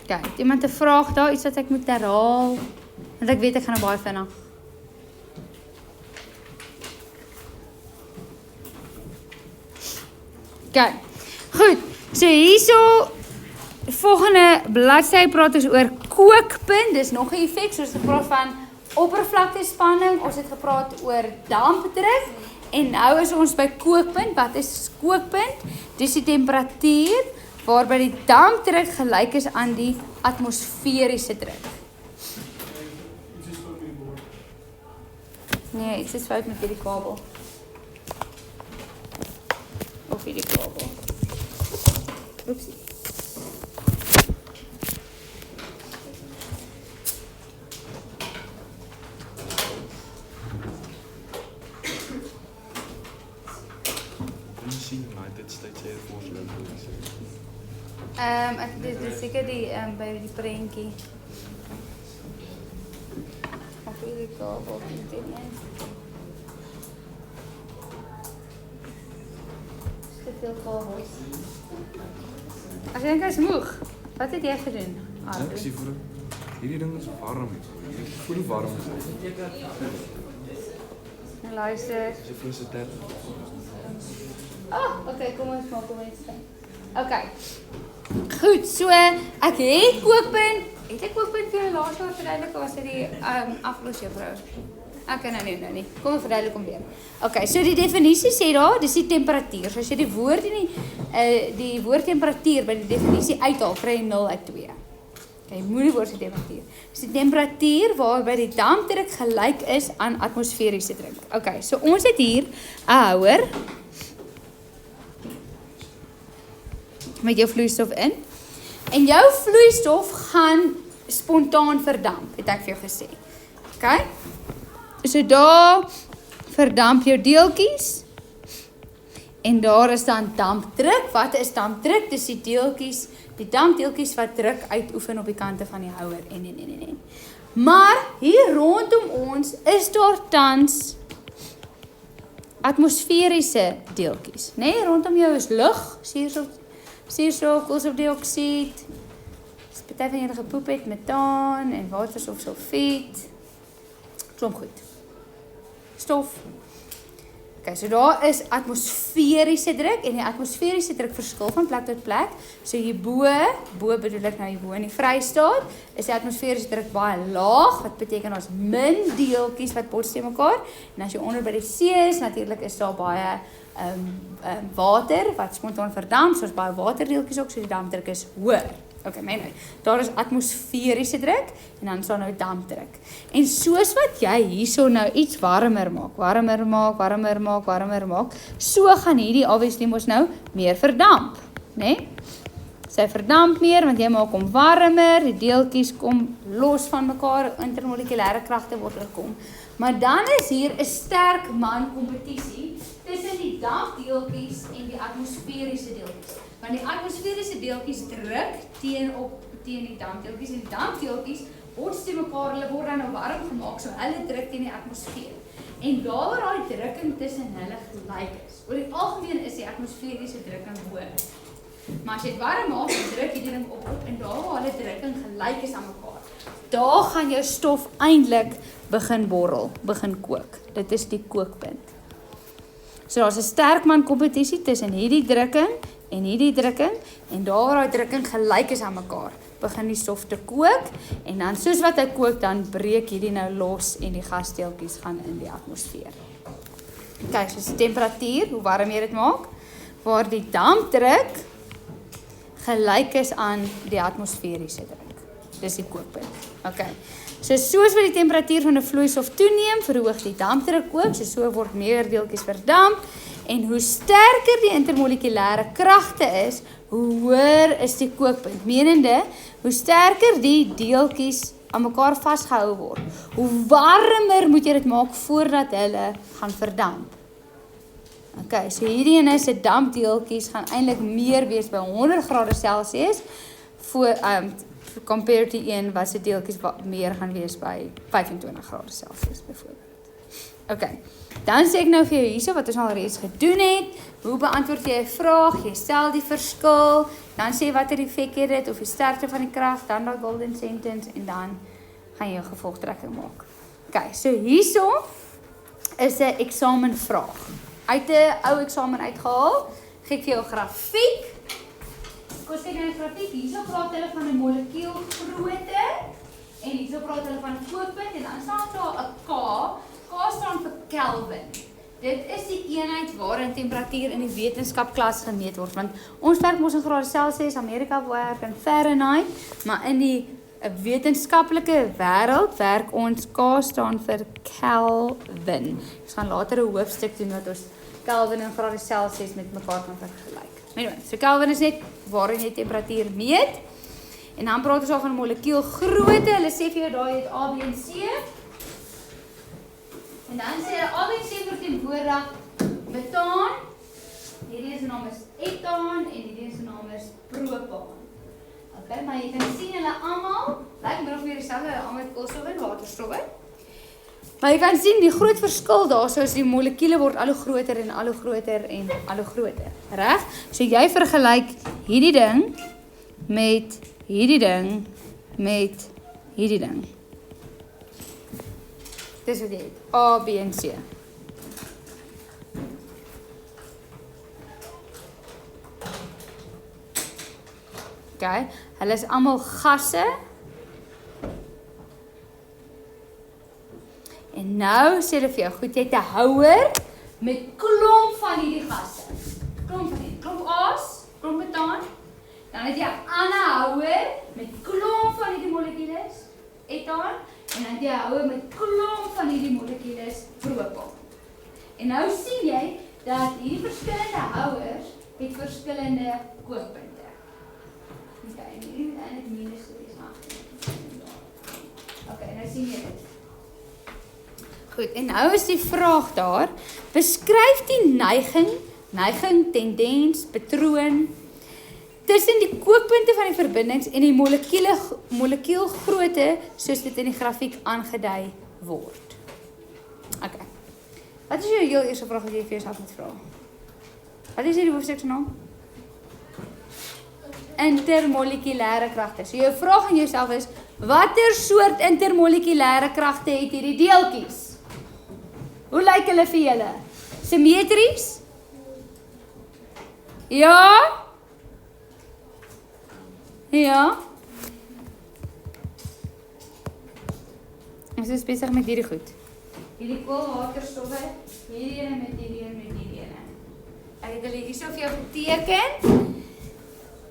Okay, het iemand 'n vraag daar, iets wat ek moet herhaal? Want ek weet ek gaan nou baie vinnig. Okay, goed. So hierso volgende bladsy praat ons oor kookpunt. Dis nog 'n effek, soos ons gepraat van oppervlaktespanning, ons het gepraat oor dampdruk en nou is ons by kookpunt. Wat is kookpunt? Dis die temperatuur waarby die dampdruk gelyk is aan die atmosferiese druk. Nee, iets is fout met hierdie kabel. Of hierdie kabel. Oepsie.
United States Air Force logo.
Dit is seker die by die prentjie. Of hierdie kabel internet. Te veel kabels. Ek dink ek is moeg. Wat het jy gedoen?
Ek sien vir hierdie ding is warm. Ek voel hoe warm is dit.
En luister.
Dis 'n frisse tyd.
Okay, kom ons maak hom iets staan. Okay. Goed, so ek het kookpunt. Het ek kookpunt vir die laaste jaar verduidelik of was dit die afloosjuffrou? Okay, nou nie. Kom ek verduidelik hom weer. Okay, so die definisie sê daar, dis die temperatuur. So as jy die woord in die woord temperatuur by die definisie uithaal, kry jy 0 uit 2. Okay, moenie woord se temperatuur. Dis die temperatuur waarby die dampdruk gelyk is aan atmosferiese druk. Okay, so ons het hier 'n houer met jou vloeistof in. En jou vloeistof gaan spontaan verdamp, het ek vir jou gesê. Okay? So daar verdamp jou deeltjies. En daar is dan dampdruk. Wat is dampdruk? Dis die dampdeeltjies wat druk uitoefen op die kante van die houer en. Maar hier rondom ons is daar tans atmosferiese deeltjies, né? Nee, rondom jou is lug, suurstof, koolstofdioksied. Dis party van julle gepoep het, metaan en waterstofsulfiet. Klomp goed. Stof. Okay, so daar is atmosferiese druk en die atmosferiese druk verskil van plek tot plek. So hierbo bedoel ek nou hierbo in die Vrystaat, is die atmosferiese druk baie laag, wat beteken ons min deeltjies wat bots teen mekaar. En as jy onder by die see is, natuurlik is daar baie water wat spontaan verdamp, soos baie waterdeeltjies ook, so die dampdruk is hoër. Okay, daar is atmosferiese druk en dan is daar nou dampdruk. En soos wat jy hierso nou iets warmer maak, so gaan hierdie obviously mos nou meer verdamp, né? Nee? Sy verdamp meer want jy maak hom warmer, die deeltjies kom los van mekaar, intermolekulêre kragte word gekom. Maar dan is hier 'n sterk man kompetisie tussen die dampdeeltjies en die atmosferiese deeltjies. Want die atmosferiese deeltjies druk teen die dampdeeltjies en die dampdeeltjies bots teen mekaar, hulle word dan nou warm gemaak, so hulle druk teen die atmosfeer. En daar waar daai drukking tussen hulle gelyk is. Oor die algemeen is die atmosferiese drukking hoër. Maar as jy dit warm maak, dan druk jy die ding op en daar waar hulle drukking gelyk is aan mekaar, daar gaan jou stof eintlik begin borrel, begin kook. Dit is die kookpunt. So daar's 'n sterk man kompetisie tussen hierdie drukking en daar waar daai drukking gelyk is aan mekaar, begin die stof te kook en dan soos wat hy kook, dan breek hierdie nou los en die gasdeeltjies gaan in die atmosfeer. Kyk, soos die temperatuur, hoe warm jy dit maak, waar die dampdruk gelyk is aan die atmosferiese druk. Dis die kookpunt. Okay. So soos wat die temperatuur van 'n vloeistof toeneem, verhoog die dampdruk ook, so word meer deeltjies verdamp en hoe sterker die intermolekulêre kragte is, hoe hoër is die kookpunt. Menende, hoe sterker die deeltjies aan mekaar vasgehou word, hoe warmer moet jy dit maak voordat hulle gaan verdamp. Okay, so hierdie ene se dampdeeltjies gaan eintlik meer wees by 100 grade Celsius compared to een wat se deeltjies meer gaan wees by 25 grade Celsius byvoorbeeld. Okay. Dan sê ek nou vir jou hierso wat ons al reeds gedoen het. Hoe beantwoord jy 'n vraag? Jy stel die verskil, dan sê watter effek het dit of die sterkte van die krag, dan daai golden sentence en dan gaan jy 'n gevolgtrekking maak. Okay, so hierso is 'n eksamenvraag. Uit 'n ou eksamen uitgehaal, gee ek vir jou 'n grafiek. Kom sê nou 'n grafiek, hierso praat hulle van 'n molekuul grootte en hierso praat hulle van 'n kookpunt en dan staan daar 'n K. K staan vir Kelvin. Dit is die eenheid waarin temperatuur in die wetenskapklas gemeet word, want ons werk mos in grade Celsius, Amerika werk in Fahrenheit, maar in die wetenskaplike wêreld werk ons K staan vir Kelvin. Ons gaan later 'n hoofstuk doen wat ons Kelvin en grade Celsius met mekaar kan vergelyk. Anyway, so Kelvin is net waarin jy temperatuur meet. En dan praat ons al van molekuul grootte. Hulle sê vir jou daai het A, B en C. En dan sê hulle A, B en C verteenwoordig metaan. Hierdie se naam is etaan en hierdie se naam is propaan. Okay, maar jy kan sien hulle almal lyk min of meer dieselfde, hulle almal het koolstof en waterstof. Maar jy kan sien die groot verskil daarso is die molekuule word al hoe groter en al hoe groter en al hoe groter. Reg? So jy vergelyk hierdie ding met hierdie ding met hierdie ding. Dis wat jy het. A, B en C. Okay, hulle is almal gasse. En nou sê hulle vir jou, goed, jy het 'n houer met klomp van hierdie gasse. Klomp van hierdie, klomp A's, klomp metaan. Dan het jy 'n ander houer met klomp van hierdie molekules, etaan, en dan het jy 'n houer met klomp van hierdie molekules, propaan. En nou sien jy dat hierdie verskillende houers het verskillende kookpunte. Okay, en hierdie moet eintlik minus wees, maar okay, nou sien jy dit. Goed, en nou is die vraag daar, beskryf die neiging, tendens, patroon, tussen die kookpunte van die verbindings en die molekuulgrootte soos dit in die grafiek aangedui word. Okay. Wat is jou heel eerste vraag wat jy vir jouself moet vra? Wat is die hoofstuk se naam? Intermolekulêre kragte. So jou vraag aan jouself is, watter soort intermolekulêre kragte het hierdie deeltjies? Hoe lyk hulle vir julle? Simmetries? Ja? Ja? Ons is besig met hierdie goed. Hierdie koolwaterstowwe, hierdie ene met hierdie ene met hierdie ene. Ek het hulle hierso vir jou geteken.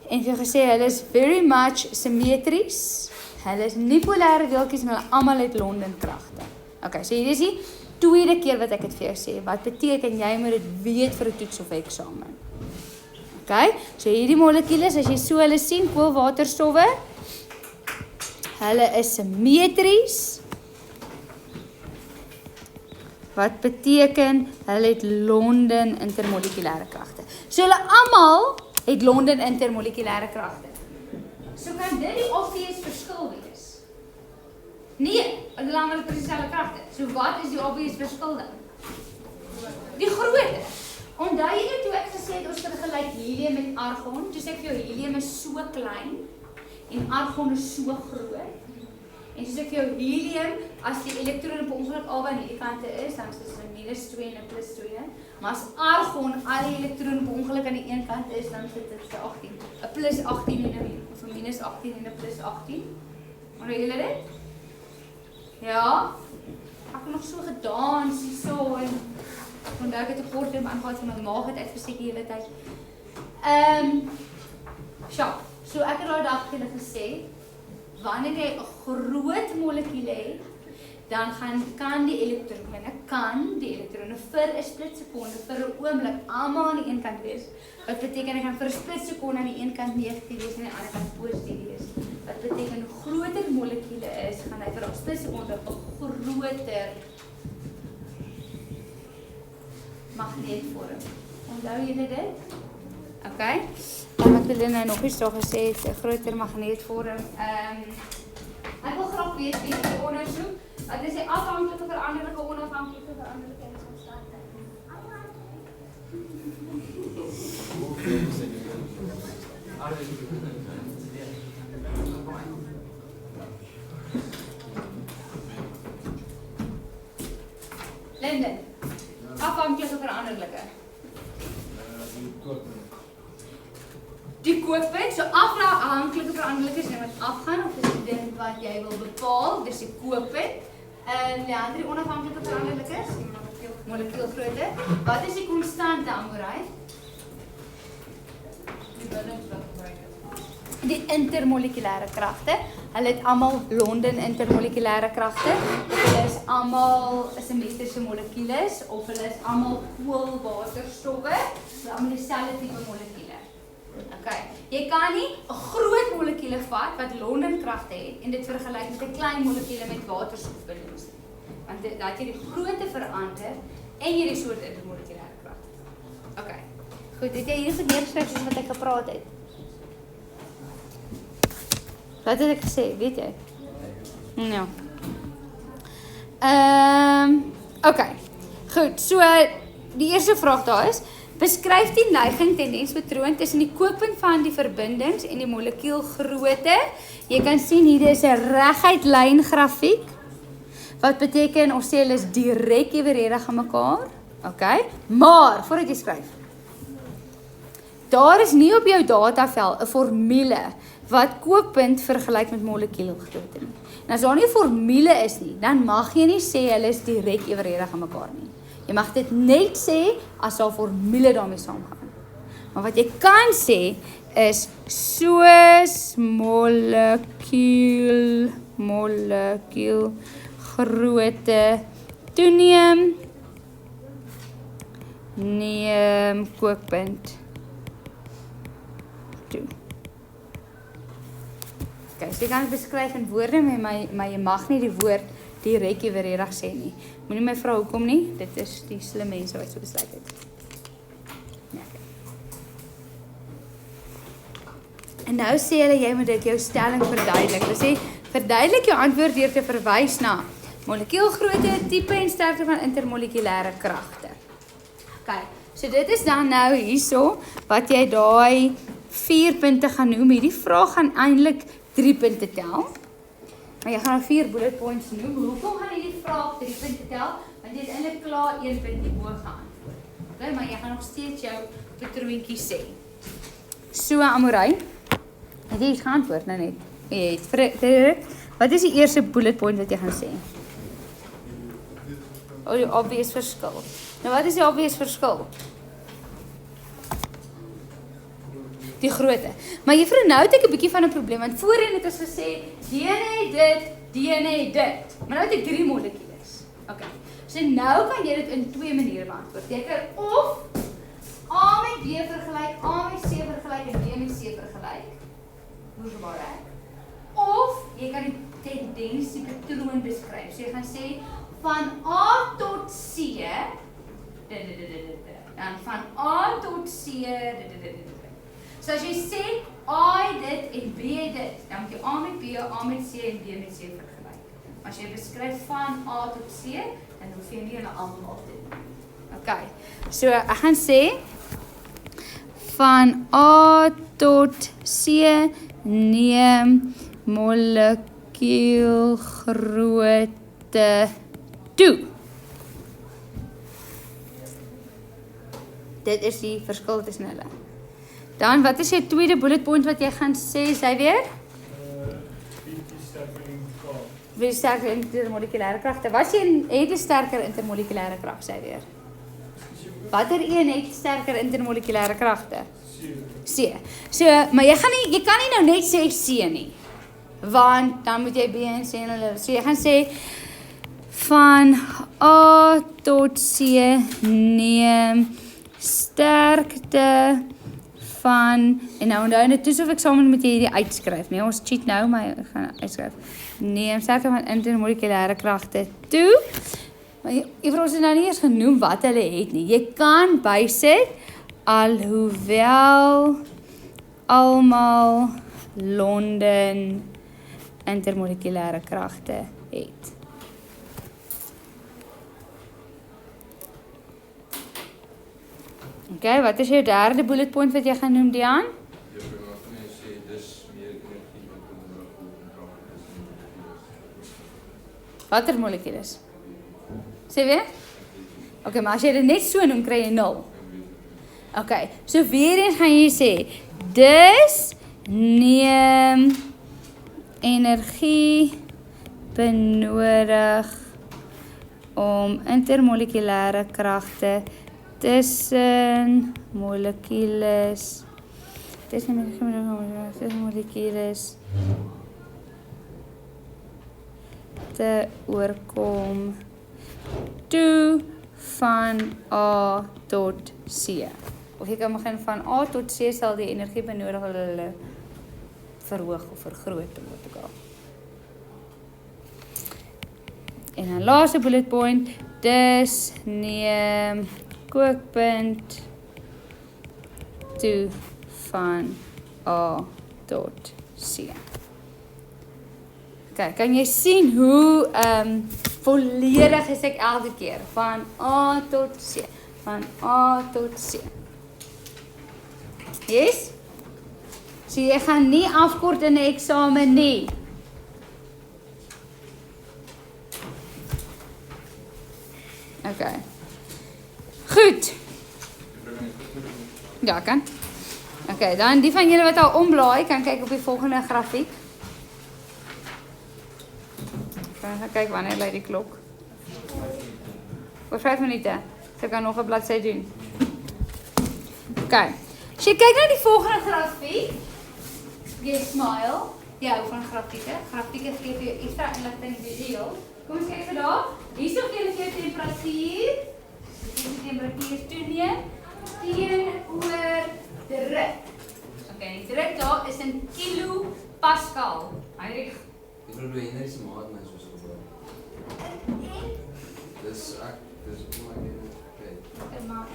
En vir jou gesê, hulle is very much symmetries. Hulle is nie polêre deeltjies en hulle almal het Londen-kragte. Okay, so hierdie is die tweede keer wat ek dit vir jou sê. Wat beteken jy moet dit weet vir 'n toets of 'n eksamen? Okay, so hierdie molekules, as jy so hulle sien, koolwaterstowwe, hulle is symmetries. Wat beteken hulle het Londen intermolekulêre kragte. So hulle almal het Londen intermolekulêre kragte. So kan dit die obvious verskil wees? Nee, hulle almal het presies dieselfde kragte. So wat is die obvious verskil dan? Die grootte. Onthou jy toe ek gesê het ons vergelyk helium met argon, toe sê ek vir jou helium is so klein en argon is so groot. En soos ek vir jou helium, as die elektrone per ongeluk albei aan hierdie kante is, dan is dit 'n -2 en 'n +2. Maar as argon al die elektrone per ongeluk aan die een kant is, dan is dit 'n 18. 'n +18 en 'n of 'n -18 en 'n +18. Hoor julle dit? Ja. Ek het nog so gedans hierso en onthou ek het 'n kort film aangehaal van my maag het uitgesteek die hele tyd. So ek het daai dag vir hulle gesê, wanneer jy 'n groot molekuul het, dan kan die elektrone vir 'n splitsekonde, vir 'n oomblik almal aan die een kant wees. Wat beteken hy gaan vir 'n splitsekonde aan die een kant negatief wees en aan die ander kant positief wees. Wat beteken hoe groter molekuule is, gaan hy vir 'n splitsekonde 'n groter magneet vorm. Onthou julle dit? Okay. Dan wat hulle nou nog iets daar gesê het, 'n groter magneet vorm. Ek wil graag weet wie die ondersoek. Wat is die afhanklike, veranderlike, onafhanklike, veranderlike en konstante? Linden, afhanklike, veranderlike. Die kookpunt, so afhanklike, veranderlike is nou wat afgaan, of is die ding wat jy wil bepaal, dis die kookpunt. Leander, die onafhanklike, veranderlike is, molekuulgrootte. Wat is die konstante, Amorey? Die intermolekulêre kragte. Hulle het almal Londen intermolekulêre kragte. Of hulle is almal semesteriese molekules of hulle is almal koolwaterstowwe. Hulle almal dieselfde tipe molekule. Okay. Jy kan nie 'n groot molekuule vat wat Londen kragte het en dit vergelyk met 'n klein molekuule met waterstofbindings. Want dat jy die grootte verander en jy die soort intermolekulêre kragte. Okay. Goed, het jy hier neergeskryf soos wat ek gepraat het? Wat het ek gesê, weet jy? Nou. Okay. Goed, so die eerste vraag daar is, beskryf die neiging tendens patroon tussen die kookpunt van die verbindings en die molekuulgrootte. Jy kan sien hier is 'n reguit lyn grafiek. Wat beteken ons sê hulle is direk evenredig aan mekaar. Okay? Maar voordat jy skryf, daar is nie op jou datavel 'n formule wat kookpunt vergelyk met molekuulgrootte nie. En as daar nie 'n formule is nie, dan mag jy nie sê hulle is direk evenredig aan mekaar nie. Jy mag dit net sê as daar 'n formule daarmee saamgaan. Maar wat jy kan sê is soos molekuulgrootte toeneem, neem kookpunt toe. Okay, so jy kan het beskryf in woorde, maar jy mag nie die woord direk evenredig sê nie. Moenie my vra hoekom nie, dit is die slim mense wat so besluit het. Ja, okay. En nou sê hulle, jy moet dit jou stelling verduidelik. Hulle sê, verduidelik jou antwoord deur te verwys na molekuulgrootte, tipe en sterkte van intermolekulêre kragte. Okay, so dit is dan nou hierso, wat jy daai 4 punte gaan noem. Hierdie vraag gaan eintlik 3 punte tel. Maar jy gaan nou 4 bullet points noem. Hoekom gaan jy die vraag 3 punte tel? Want jy het eintlik klaar 1 punt hierbo geantwoord. Okay, maar jy gaan nog steeds jou patroontjie sê. So, Amorey, het jy iets geantwoord nou net? Jy het, wat is die eerste bullet point wat jy gaan sê? Oh, die obvious verskil. Nou, wat is die obvious verskil? Die grootte. Maar juffrou, nou het ek 'n bietjie van 'n probleem, want voorheen het ons gesê, DNA dit. Maar nou het ek 3 molekules. Okay. So nou kan jy dit in 2 maniere beantwoord. Jy kan of A met B vergelyk, A met C vergelyk en B met C vergelyk. Hoorbaar, hè? Of jy kan die tendensie patroon beskryf. So jy gaan sê van A tot C, dan van A tot C, So as jy sê A dit en B dit, dan moet jy A met B, A met C en B met C vergelyk. Maar as jy beskryf van A tot C, dan hoef jy nie hulle almal te doen. Okay. So ek gaan sê van A tot C neem molekuulgrootte toe. Dit is die verskil tussen hulle. Dan, wat is jou tweede bullet point wat jy gaan sê, sy weer? Wie sterker intermolekulêre kragte. Was jy het 'n sterker intermolekulêre krag, sy weer? Watter een het sterker intermolekulêre kragte? C. So, maar jy kan nie nou net sê C nie. Want dan moet jy B en C en hulle. So jy gaan sê van A tot C neem sterkte van, en nou onthou net toesof ek saam met jy hierdie uitskryf, nee, ons cheat nou, maar ek gaan uitskryf, neem sterkte van intermolekulêre kragte toe, maar juffrou, ons het nou nie eens genoem wat hulle het nie, jy kan bysit, alhoewel almal Londen intermolekulêre kragte het. Okay, wat is jou derde bullet point wat jy gaan noem, Dian?
Jy kan ook net sê dis meer energie wat benodig word om krag te
Watter molekules? Sê weer? Okay, maar as jy dit net so noem, kry jy 0. Okay, so weer eens gaan jy sê, dis neem energie benodig om intermolekulêre kragte tussen molekules te oorkom toe van A tot C. Of jy kan begin van A tot C sal die energie benodig hulle verhoog of vergroot of wat ook al. En dan laaste bullet point, dus neem kookpunt toe van A tot C. Kijk, kan jy sien hoe volledig is ek elke keer van A tot C, van A tot C. Yes? So jy gaan nie afkort in 'n eksamen nie. Okay. Goed. Ja, kan. Okay, dan die van julle wat al omblaai, kan kyk op die volgende grafiek. Gaan kyk wanneer lê die klok. Oor 5 minute. Ek kan nog 'n bladsy doen. Okay. As jy kyk na die volgende grafiek, jy smile. Ja, van grafieke. Grafieke gee vir jou ekstra inligting visueel. Kom ons kyk vir daar. Hierso gee hulle vir jou temperatuur. Dis die temperatuur toeneem teenoor druk. Okay, die druk daar is in kilopascal. Heinrich.
Ek bedoel jy net se maat my soos gebeur. Dis hoe ek
Okay, maar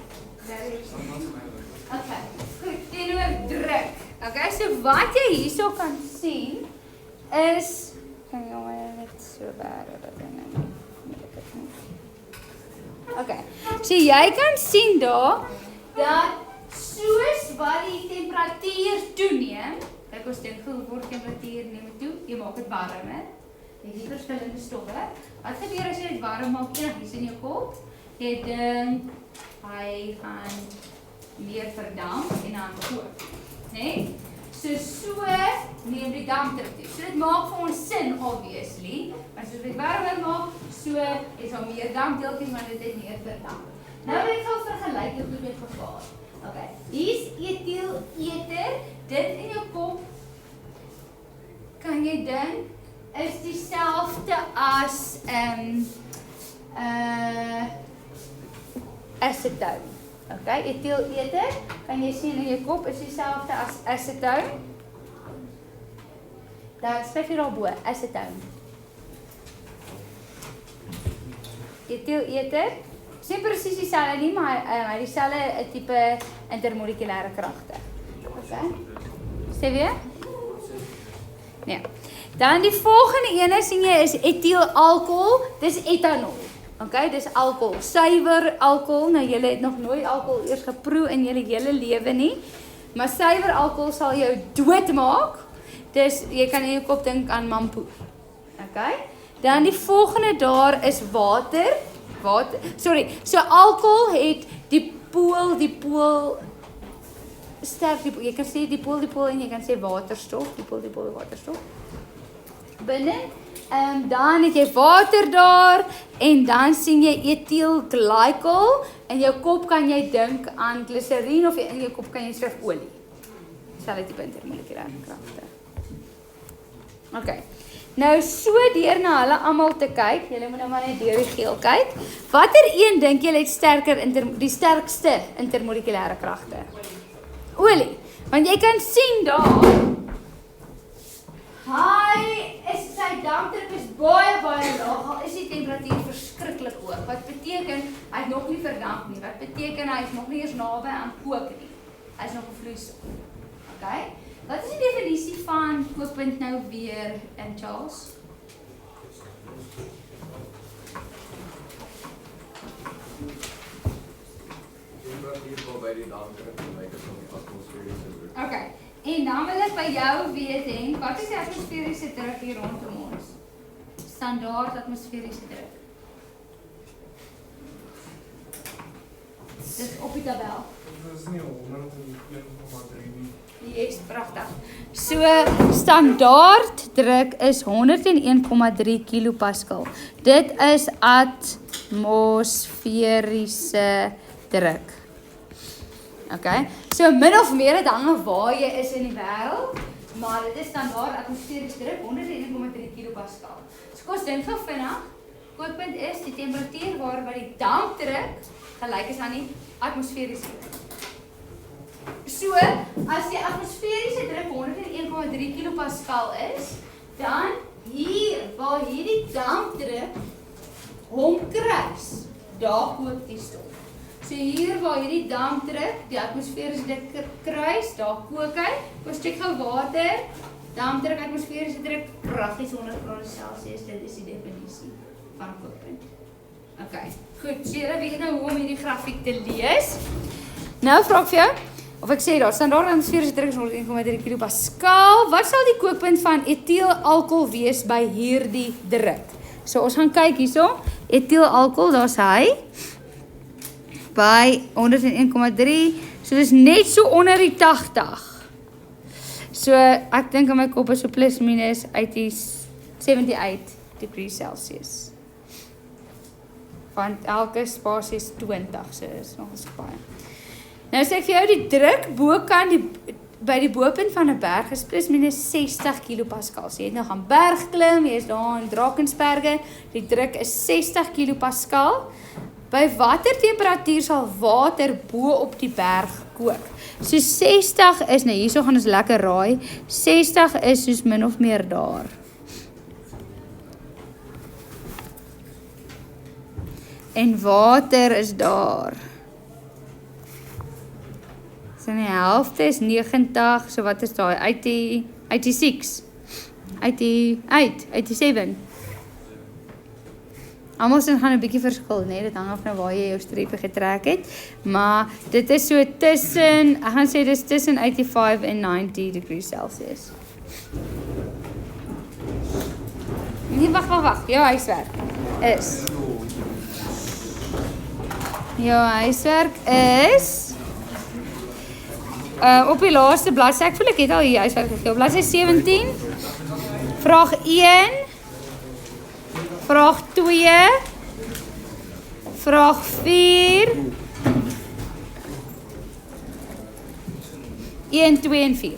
okay, goed, teenoor druk. Okay, so wat jy hierso kan sien is, kan jy maar net so baie dat dit nou. Okay, so jy kan sien daar dat soos wat die temperatuur toeneem, kyk ons dink hoe word temperatuur neem toe, jy maak dit warmer. Jy het verskillende stowwe. Wat gebeur as jy dit warm maak enigiets in jou kop? Jy dink hy gaan meer verdamp en dan kook, né? So neem die damp terug toe. So dit maak vir ons sin obviously, maar as dit warmer maak, so is daar meer dampdeeltjies maar dit het meer verdamp. Nou wil ek gou vergelyk hoe dit vervaar. Okay, hier's etieler, dit in jou kop kan jy dink is dieselfde as acetone. Okay, etieler kan jy sien in jou kop is dieselfde as acetone. Daar skryf jy daarbo, acetone. Etieler sê presies dieselfde nie, maar hy dieselfde tipe intermolekulêre kragte. Okay. Sê weer? Nee. Dan die volgende ene sien jy is etielalkohol, dis etanol. Okay, dis alkohol, suiwer alkohol. Nou julle het nog nooit alkohol eers geproe in julle hele lewe nie. Maar suiwer alkohol sal jou doodmaak. Dus jy kan in jou kop dink aan mampoe. Okay? Dan die volgende daar is water. So alkohol het die pool sterk die pool. Jy kan sê die pool en jy kan sê waterstof, die pool waterstof. Binne dan het jy water daar en dan sien jy etielglycol. In jou kop kan jy dink aan glyserien of in jou kop kan jy skryf olie. Selfde tipe intermolekulêre kragte. Okay. Nou so deur na hulle almal te kyk, julle moet nou maar net deur die geel kyk. Watter een dink julle het die sterkste intermolekulêre kragte? Olie. Want jy kan sien daar sy dampdruk is baie laag, al is die temperatuur verskriklik hoog. Wat beteken hy het nog nie verdamp nie. Wat beteken hy is nog nie eens naby aan kook nie. Hy is nog 'n vloeistof. Okay? Wat is die definisie van kookpunt nou weer in Charles?
temperatuur by die dampdruk gelyk is aan die atmosferiese druk.
Okay. En dan wil ek by jou weet, Henk, wat is die atmosferiese druk hier rondom ons? Standaard atmosferiese druk. Dis op die tabel.
Dit is nie 101,3 nie.
Yes, pragtig. So, standaard druk is 101,3 kilopascal. Dit is atmosferiese druk. Okay, so min of meer het hang af waar jy is in die wêreld, maar dit is standaard atmosferiese druk 101,3 kilopascal. So kom ons dink gou vinnig. Kookpunt is die temperatuur waarby die dampdruk gelyk is aan die atmosferiese druk. So, as die atmosferiese druk 101,3 kilopascal is, dan hier waar hierdie dampdruk hom kruis, daar kook die stof. So hier waar hierdie dampdruk die atmosferiese druk kruis, daar kook hy. Ons check gou water, dampdruk, atmosferiese druk, pragtig 100°C, dit is die definisie van kookpunt. Okay, goed, so julle weet nou hoe om hierdie grafiek te lees. Nou vra ek vir jou, of ek sê daar, standaard atmosferiese druk is 101,3 kilopascal. Wat sal die kookpunt van etielalkohol wees by hierdie druk? So ons gaan kyk hierso, etielalkohol, daar's hy. By 101,3, so dis net so onder die 80. So ek dink in my kop is so plus minus 78°C. Want elke spasie is 20, so is nog eens baie. Nou sê ek vir jou die druk bokant by die bopunt van 'n berg is plus minus 60 kilopascal. So jy het nou gaan bergklim, jy is daar in Drakensberge, die druk is 60 kilopascal. By watter temperatuur sal water bo op die berg kook? So 60 is, nou hierso gaan ons lekker raai, 60 is soos min of meer daar. En water is daar. So die helfte is 90, so wat is daar? 86, 88, 87. Almal se gaan 'n bietjie verskil, né? Dit hang af nou waar jy jou strepe getrek het. Maar dit is so tussen, ek gaan sê dis tussen 85 en 90°C. Nee, wag. Jou huiswerk is. Jou huiswerk is op die laaste bladsy. Ek voel ek het al hier huiswerk gegee. Bladsy 17. Vraag 1. Vraag 2, vraag 4, 1, 2 en 4.